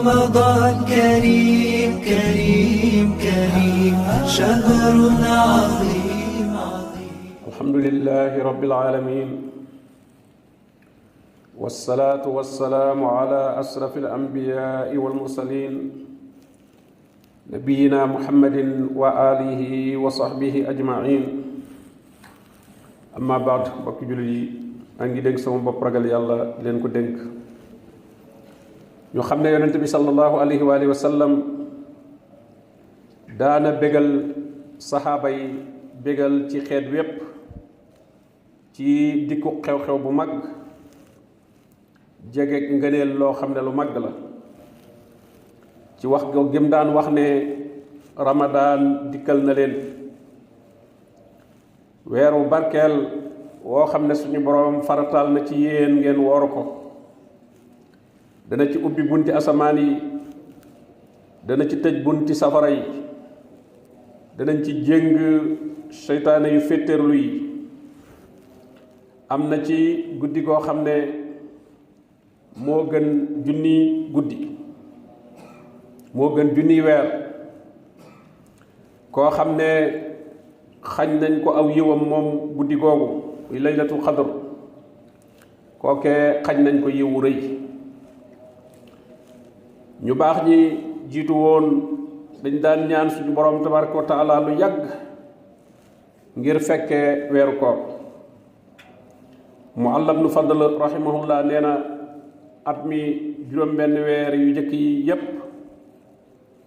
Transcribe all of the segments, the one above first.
رمضان كريم كريم كريم شهر عظيم عظيم. الحمد لله رب العالمين، والصلاة والسلام على أشرف الأنبياء والمرسلين نبينا محمد وآله وصحبه أجمعين. أما بعد mbokk jullit yi a ngi dénk sama bopp ragal yàlla leen ko dénk ñu xam ne yonent bi sallallahu alayhi wa sallam daana bégal saxaaba yi bégal ci xeet wépp ci dikku xew-xew bu mag jege ngëneel loo xam ne lu mag la ci wax go gëm daan wax ne ramadaan dikkal na leen weeru barkeel woo xam ne suñu boroom farataal na ci yéen ngeen wooru ko dana ci ubbi bunti asamaan yi dana ci tëj bunti safara yi danañ ci jéng seytaane yu féttéerlu yi am na ci guddi goo xam ne moo gën junni guddi moo gën junni weer koo xam ne xañ nañ ko aw yiwam moom guddi googu muy laylatul xadr kookee xañ nañ ko yiwu rëy ñu baax ñi jiitu woon dañ daan ñaan suñu borom tabaraka wa taala lu yàgg ngir fekkee weeru koor Mualla ibnu Fadl rahimahullah nee na at mi juróom benn weer yu njëkk yi yépp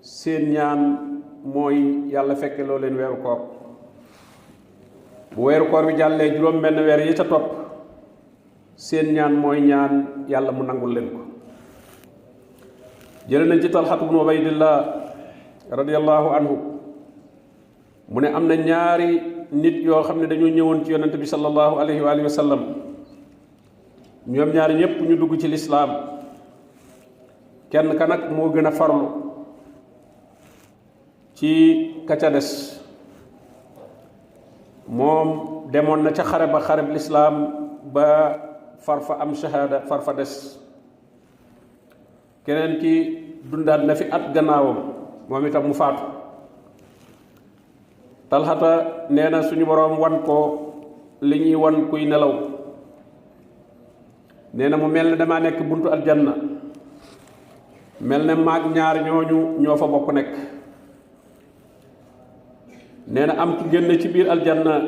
seen ñaan mooy yàlla fekke loo leen weeru koor bu weeru koor bi jàllee juróom benn weer yi ca topp seen ñaan mooy ñaan yàlla mu nangul leen ko jële nañ ci Talxatu bnu Ubaydillah radiyallahu anhu mu ne am na ñaari nit yoo xam ne dañoo ñëwoon ci yonent bi sallallahu alayhi wa sallam ñoom ñaari ñépp ñu dugg ci lislaam kenn ka nag moo gën a farlu ci ka ca des moom demoon na ca xare ba xareb lislaam ba farfa am shahada farfa des keneen ki dundaat na fi at gannaawam moom itam mu faatu Talxata nee na suñu boroom wan ko li ñuy wan kuy nelaw nee na mu mel ne damaa nekk buntu aljanna mel ne maag ñaar ñooñu ñoo fa bokk nekk nee na am ki génn ci biir aljanna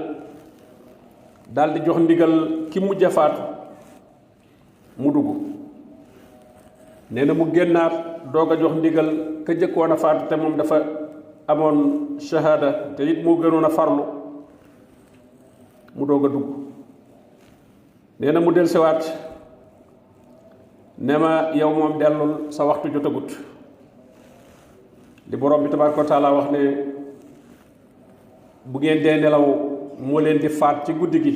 daldi jox ndigal ki mujj a faatu mu dugg nee na mu génnaat doog a jox ndigal ka jëkkoon a faatu te moom dafa amoon shahada te it moo gënoon a farlu mu doog a dugg nee na mu dellusiwaat ne ma yow moom dellul sa waxtu jotagut li borom bi tabaaraka wa taala wax ne bu ngeen dee nelaw moo leen di faat ci guddi gi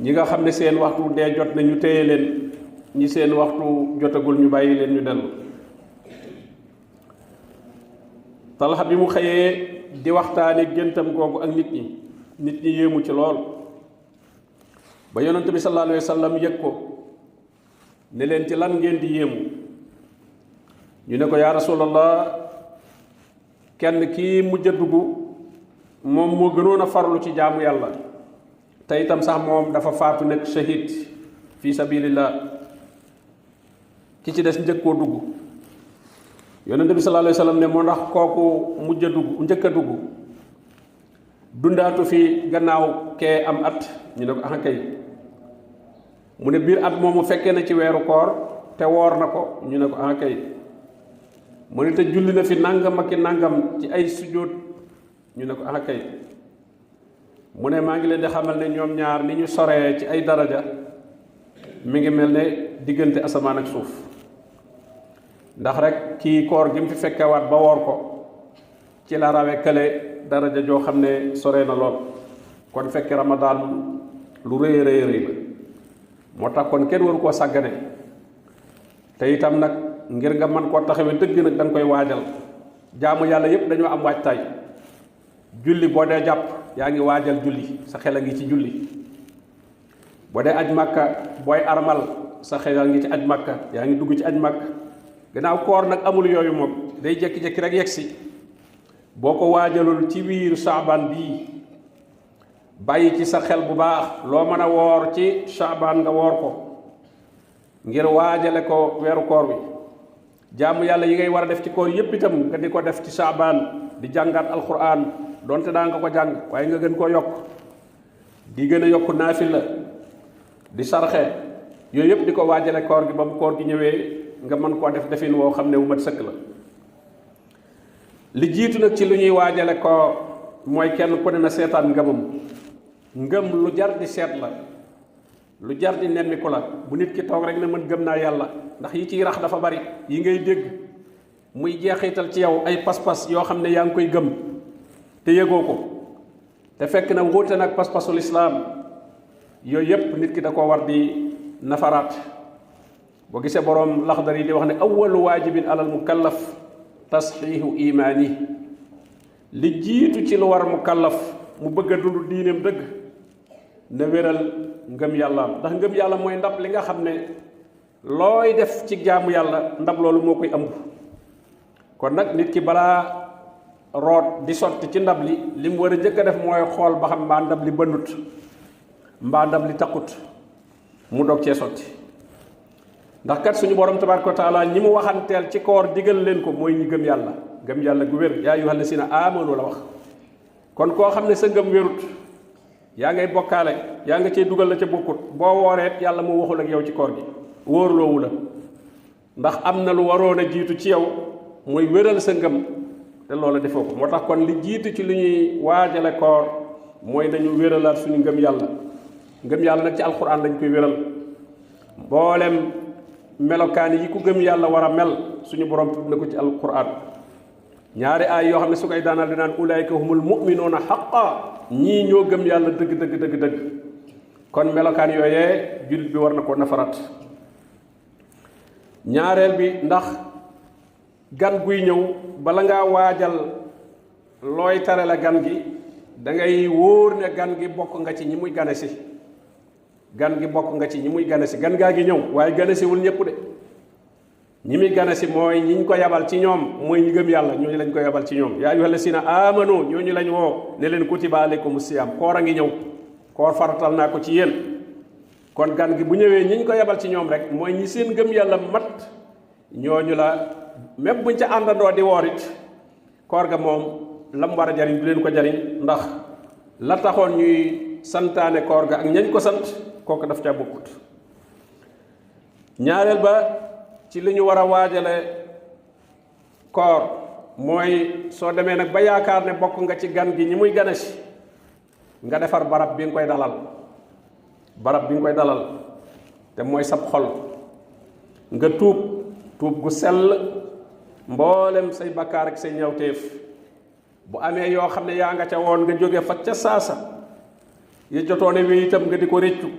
ñi nga xam ne seen waxtu dee jot na ñu téye leen ñi seen waxtu jotagul ñu bàyyi leen ñu dellu Talxa bi mu xëyee di waxtaane géntam googu ak nit ñi yéemu ci lool ba yonent bi sallallahu alayhi wa sallam yëg ko ne leen ci lan ngeen di yéemu ñu ne ko yaa rasulallah kenn kii mujj a dugg moom moo gënoon a farlu ci jaamu yàlla te itam sax moom dafa faatu nekk shahid fi sabilillah ki ci des njëkk koo dugg yonent bi sallallahu alayhi wa sallam ne moo ndax kooku mujj a dugg njëkk a dugg dundaatu fi gannaaw kee am at ñu ne ko ah kay mu ne biir at moomu fekkee na ci weeru koor te woor na ko ñu ne ko ah kay mu ne te julli na fi nangam ak nangam ci ay sujjóot ñu ne ko ah kay mu ne maa ngi leen di xamal ne ñoom ñaar ni ñu soree ci ay daraja mi ngi mel ne diggante asamaan ak suuf ndax rek kii koor gi mu fi fekkewaat ba woor ko ci la rawe kële daraja joo xam ne sore na lool kon fekke ramadaan lu rëy rëy rëy la moo tax kon kenn waru koo sàggane te itam nag ngir nga mën koo taxawee dëgg nag da nga koy waajal jaamu yàlla yépp dañoo am waajtaay julli boo dee jàpp yaa ngi waajal julli sa xel a ngi ci julli boo dee aj màkka booy armal sa xel a ngi ci aj màkka yaa ngi dugg ci aj màkka gannaaw koor nag amul yooyu moom day jekki-jekki rek yegsi boo ko waajalul ci biir saabaan bii bàyyi ci sa xel bu baax loo mën a woor ci saabaan nga woor ko ngir waajale ko weeru koor wi jaamu yàlla yi ngay war a def ci koor yépp itam nga di ko def ci saabaan di jàngaat alquran donte daa nga ko jàng waaye nga gën koo yokk di gën a yokk naafila di sarxe yooyu yépp di ko waajale koor gi ba mu koor gi ñëwee nga mën koo def defin woo xam ne wu mat sëkk la li jiitu nag ci lu ñuy waajale ko mooy kenn ku ne na seetaan ngëm lu jar di seet la lu jar di nemmiku la bu nit ki toog rek ne man gëm naa yàlla ndax yi ciy rax dafa bari yi ngay dégg muy jeexital ci yow ay pas-pas yoo xam ne yaa ngi koy gëm te yëgoo ko te fekk na wuute nag pas-pasul islaam yooyu yépp nit ki da ko war di nafaraat boo gisee boroom laxdar yi di wax ne awwalu waajibin alal mukallaf tasxiixu imaani li jiitu ci lu war mukallaf mu bëgg a dund diineem dëgg na wéral ngëm yàllaam ndax ngëm yàlla mooy ndab li nga xam ne looy def ci jaamu yàlla ndab loolu moo koy ëmb kon nag nit ki balaa root di sotti ci ndab li mu war a njëkk a def mooy xool ba xam mbaa ndab li bënnut mbaa ndab li taqut mu dog cee sotti ndax kat suñu borom tabaraka wa taala ñi mu waxanteel ci koor digal leen ko mooy ñi gëm yàlla gu wér yaa ayyuhal lazina aamanu la wax kon koo xam ne sa ngëm wérut yaa ngay bokkaale yaa nga cee dugal la ca bokkut boo wooreet yàlla mu waxul ak yow ci koor gi wóoruloowu la ndax am na lu waroon a jiitu ci yow mooy wéral sa ngëm te loola defoo ko moo tax kon li jiitu ci lu ñuy waajale koor mooy nañu wéralaat suñu ngëm yàlla nag ci alquran lañ koy wéral mboolem melokaan yi ku gëm yàlla war a mel suñu borom tudd na ko ci alquran ñaari aay yoo xam ne su koy daanal dinaan ulaayka humul mu'minuuna xaqa ñii ñoo gëm yàlla dëgg kon melokaan yooyee jullit bi war na ko nafaraat ñaareel bi ndax gan guy ñëw bala ngaa waajal looy tare la gan gi da ngay wóor ne gan gi bokk nga ci ñi muy gane si gan gaa gi ñëw waaye gane si wul ñëpp de ñi muy gane si mooy ñiñ ko yabal ci ñoom mooy ñi gëm yàlla ñooñu lañ ko yabal ci ñoom yaa ayyuhal lazina amanu ñooñu lañ woo ne leen kutiba alaykumus siyaam koor a ngi ñëw koor faratal naa ko ci yéen kon gan gi bu ñëwee ñiñ ko yabal ci ñoom rek mooy ñi seen gëm yàlla mat ñooñu la même buñ ca àndandoo di woor it koor ga moom lam war a jariñ du leen ko jariñ ndax la taxoon ñuy santaane koor ga ak ñañ ko sant kooku daf ca bokkut ñaareel ba ci li ñu war a waajale koor mooy soo demee nag ba yaakaar ne bokk nga ci gan gi ñi muy gane si nga defar barab bi nga koy dalal te mooy sab xol nga tuub gu sell mboolem say bakkaar ak say ñawteef bu amee yoo xam ne yaa nga ca woon nga jóge fa ca saasa yi jotoone wi itam nga di ko réccu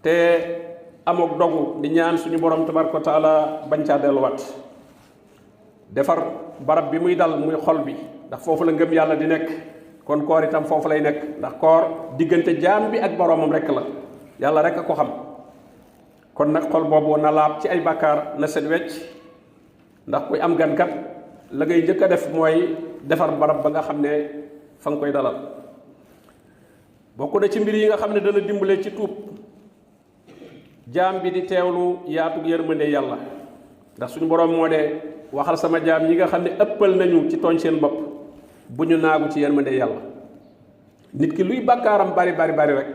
te amook dogu di ñaan suñu borom tabaraka wa taala bañ caa delluwaat defar barab bi muy dal muy xol bi ndax foofu la ngëm yàlla di nekk kon koor itam foofu lay nekk ndax koor diggante jaam bi ak boromam rek la yàlla rek a ko xam kon nag xol boobu na laab ci ay bàkkaar na set wecc ndax kuy am gankat la ngay njëkk a def mooy defar barab ba nga xam ne fa nga koy dalal bokk na ci mbir yi nga xam ne dana dimbale ci tuub jaam bi di teewlu yaatug yërmande yàlla ndax suñu borom moo de waxal sama jaam ñi nga xam ne ëppal nañu ci tooñ seen bopp bu ñu naagu ci yërmande yàlla nit ki luy bàkkaaram bari rek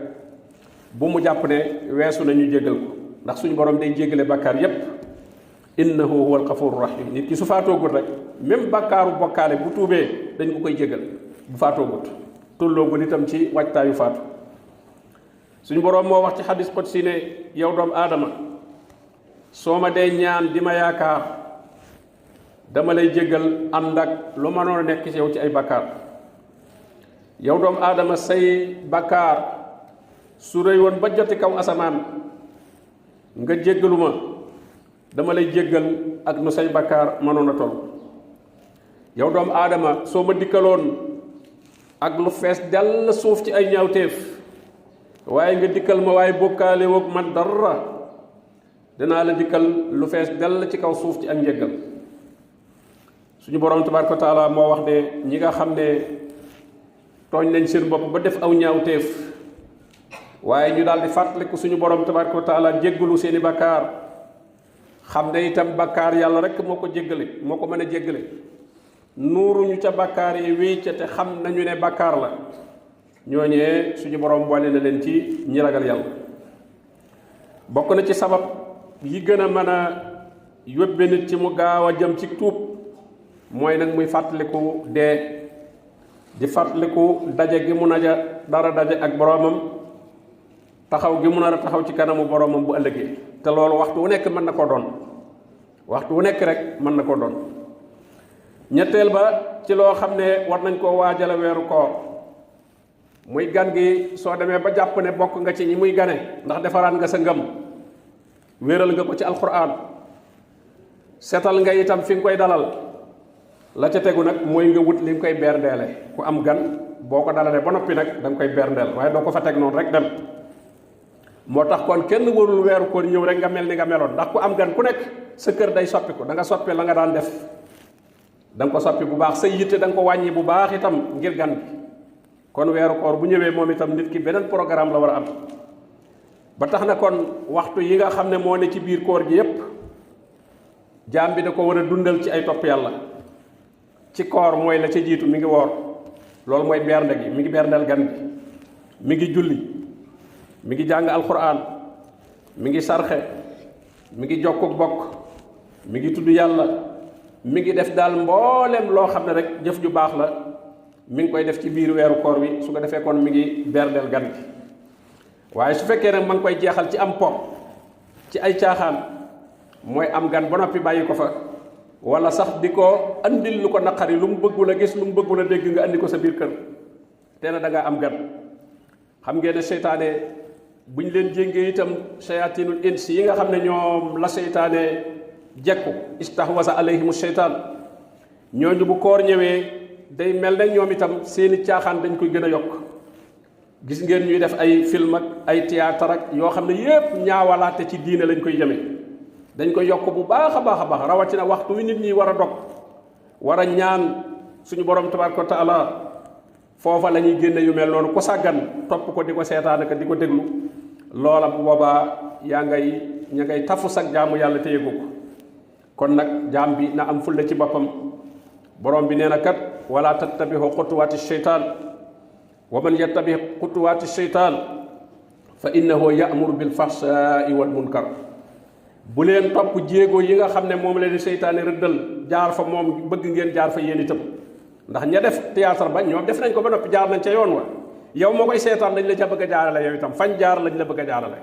bu mu jàpp ne weesu nañu jéggal ko ndax suñu borom day jéggale bàkkaar yépp innahu huwal ghafurur rahim nit ki su faatoogut rek même bàkkaaru bokkaale bu tuubee dañ ko koy jéggal bu faatoogut tolloogul itam ci waajtaayu faatu suñu boroom moo wax ci xadis qudsi ne yow doomu aadama soo ma dee ñaan di ma yaakaar dama lay jéggal ànd ak lu mënoon a nekk ci yow ci ay bakkaar yow doomu aadama say bakkaar su rëy woon ba joti kaw asamaan nga jéggalu ma dama lay jéggal ak nu say bakkaar mënoon a toll yow doomu aadama soo ma dikkaloon ak lu fees dell suuf ci ay ñaawteef waaye nga dikkal ma waaye bokkaale woog man dara dinaa la dikkal lu fees dell ci kaw suuf ci ak njëggal suñu borom tabaaraka wa taala moo wax de ñi nga xam ne tooñ nañ seen bopp ba def aw ñaawteef waaye ñu daal di fàttaliku suñu borom tabaaraka wa taala jéggalu seeni bakkaar xam ne itam bakkaar yàlla rek moo ko jéggale moo ko mën a jéggale nuuruñu ca bakkaar yi wéy ca te xam nañu ne bakkaar la ñooñee suñu borom boole na leen ci ñi ragal yàlla bokk na ci sabab yi gën a mën a yóbbe nit ci mu gaaw a jëm ci tuub mooy nag muy fàttaliku dee di fàttaliku daje gi mu naja dara daje ak boromam taxaw gi mu nar a taxaw ci kanamu boromam bu ëllëgee te loolu waxtu wu nekk mën na koo doon waxtu wu nekk rek mën na koo doon ñetteel ba ci loo xam ne war nañ koo waajale weeru koor muy gan gi soo demee ba jàpp ne bokk nga ci ñi muy gane ndax defaraat nga sa ngëm wéeral nga ko ci alquran seetal nga itam fi nga koy dalal la ca tegu nag mooy nga wut li nga koy berndeele ku am gan boo ko dalalee ba noppi nag da nga koy berndeel waaye doo ko fa teg noonu rek dem moo tax kon kenn warul weeru koor ñëw rek nga mel ni nga meloon ndax ku am gan ku nekk sa kër day soppi ko da nga soppi la nga daan def da nga ko soppi bu baax sa yitte da nga ko wàññi bu baax itam ngir gan bi kon weeru koor bu ñëwee moom itam nit ki beneen programme la war a am ba tax na kon waxtu yi nga xam ne moo ne ci biir koor gi yépp jaam bi da ko war a dundal ci ay topp yàlla ci koor mooy la ca jiitu mi ngi woor loolu mooy bernde gi mi ngi berndeel gan gi mi ngi julli mi ngi jàng alquran mi ngi sarxe mi ngi jokkuk bokk mi ngi tudd yàlla mi ngi def daal mboolem loo xam ne rek jëf ju baax la mi ngi koy def ci biir weeru koor bi su ko defee kon mi ngi berndeel gan gi waaye su fekkee nag ma ngi koy jeexal ci am po ci ay caaxaan mooy am gan ba noppi bàyyi ko fa wala sax di ko andil lu ko naqari lu mu bëggul a gis lu mu bëggul a dégg nga andi ko sa biir kër te na da ngaa am gan xam ngeen ne seytaane bu ñu leen jéngee itam shayatinul ins yi nga xam ne ñoom la seytaane jekku istahwasa alayhimu seytaan ñooñu bu koor ñëwee day mel ne ñoom itam seeni caaxaan dañ koy gën a yokk gis ngeen ñuy def ay film ak ay théâtre ak yoo xam ne yépp ñaawalaate ci diine lañ koy jëme dañ koy yokk bu baax a baax a baax rawatina waxtu wi nit ñi war a dog war a ñaan suñu borom tabaraka wa taala foofa la ñuy génne yu mel noonu ku sàggan topp ko di ko seetaan ak di ko déglu loola bu boobaa ña ngay tafu sag jaamu yàlla te yëgu ko kon nag jaam bi na am fulla ci boppam borom bi nee na kat wala tattabihu xutuwaati sheytaan wa man yattabi xutuwaati sheytaan fa innahu ya'muru bil fahsaa'i wal munkar bu leen topp jéego yi nga xam ne moom leen seytaane rëddal jaar fa moom bëgg ngeen jaar fa yéen itam ndax ña def théâtre ba ñoom def nañ ko ba noppi jaar nañ ca yoon wa yow moo koy seetaan dañ la ca bëgg a jaarale yow itam fañ jaar lañ la bëgg a jaarale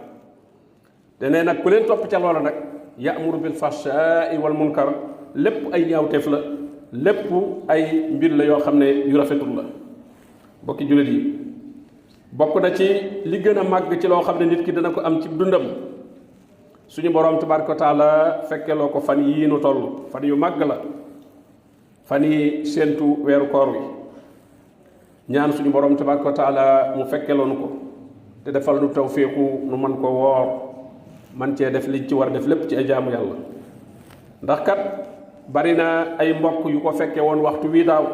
te nee nag ku leen topp ca loola nag ya'muru bil fahsaa'i wal munkar lépp ay ñaawteef la lépp ay mbir la yoo xam ne yu rafetul la bokki jullit yi bokk na ci li gën a màgg ci loo xam ne nit ki dana ko am ci dundam suñu boroom tabaaraka wa taala fekkeloo ko fan yii nu toll fan yu màgg la fan yi séentu weeru koor wi ñaan suñu boroom tabaaraka wa taala mu fekkeloonu ko te defal nu tawfiiqu nu man ko woor man cee def liñ ci war a def lépp ci ay jaamu yàlla ndax kat bari na ay mbokk yu ko fekke woon waxtu wii daaw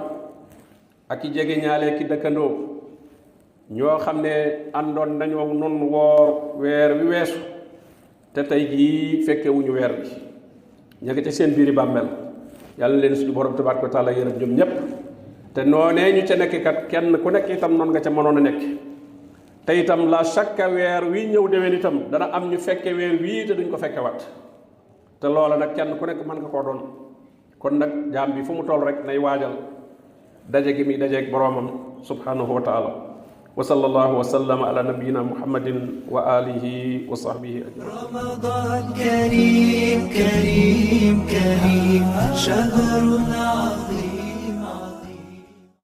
ak i jege ñaale ki dëkkandoo ñoo xam ne àndoon nañoo nun woor weer wi weesu te tey jii fekke wuñu weer bi ña ngi ca seen biiri bàmmeel yàlla leen suñu borom tabaaraka wa taala yërëm ñoom ñépp te noonee ñu ca nekk kat kenn ku nekk itam noonu nga ca mënoon a nekk te itam la chaque weer wi ñëw déwén itam dana am ñu fekke weer wii te duñ ko fekke wat te loola nag kenn ku nekk mën nga koo doon kon nag jaam bi fu mu toll rek nay waajal daje gi muy dajeeg boroomam subhanahu wa taala wa sallallahu wa sallama ala nabiyyina muhammadin wa alihi wa sahbihi ajmain. رمضان كريم كريم كريم شهر عظيم